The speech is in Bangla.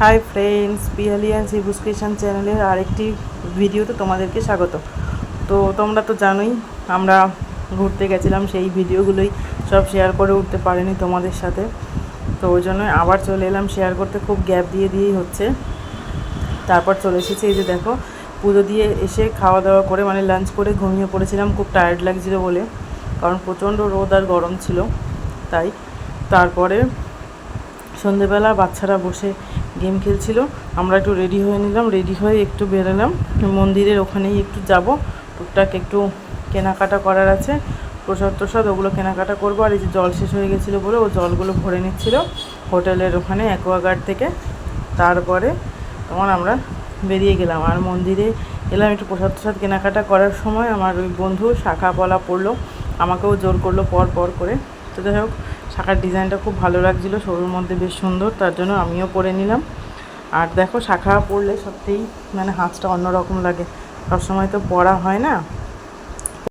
হাই ফ্রেন্ডস, পিয়ালিয়ান শিবুস ক্রিয়েশন চ্যানেলের আরেকটি ভিডিওতে তোমাদেরকে স্বাগত। তো তোমরা তো জানোই আমরা ঘুরতে গেছিলাম, সেই ভিডিওগুলোই সব শেয়ার করে উঠতে পারিনি তোমাদের সাথে। তো ওই জন্যই আবার চলে এলাম শেয়ার করতে, খুব গ্যাপ দিয়েই হচ্ছে। তারপর চলে এসেছি, এই যে দেখো, পুজো দিয়ে এসে খাওয়া দাওয়া করে মানে লাঞ্চ করে ঘুমিয়ে পড়েছিলাম, খুব টায়ার্ড লাগছিলো বলে, কারণ প্রচণ্ড রোদ আর গরম ছিল তাই। তারপরে সন্ধেবেলা বাচ্চারা বসে গেম খেলছিল, আমরা একটু রেডি হয়ে নিলাম, রেডি হয়ে একটু বেরোলাম মন্দিরের ওখানেই একটু যাব, টুকটাক একটু কেনাকাটা করার আছে, প্রসাদ ওগুলো কেনাকাটা করবো। আর এই যে জল শেষ হয়ে গেছিলো বলে ও জলগুলো ভরে নিচ্ছিল হোটেলের ওখানে অ্যাকোয়াগার্ড থেকে। তারপরে আমরা বেরিয়ে গেলাম আর মন্দিরে এলাম। একটু প্রসাদ কেনাকাটা করার সময় আমার ওই বন্ধু শাখা পলা পড়লো, আমাকেও জোর করলো পর করে। তো যাই হোক, শাখার ডিজাইনটা খুব ভালো লাগছিলো, সরুর মধ্যে বেশ সুন্দর, তার জন্য আমিও পরে নিলাম। আর দেখো, শাখা পরলে সত্যিই মানে হাতটা অন্যরকম লাগে, সবসময় তো পরা হয় না,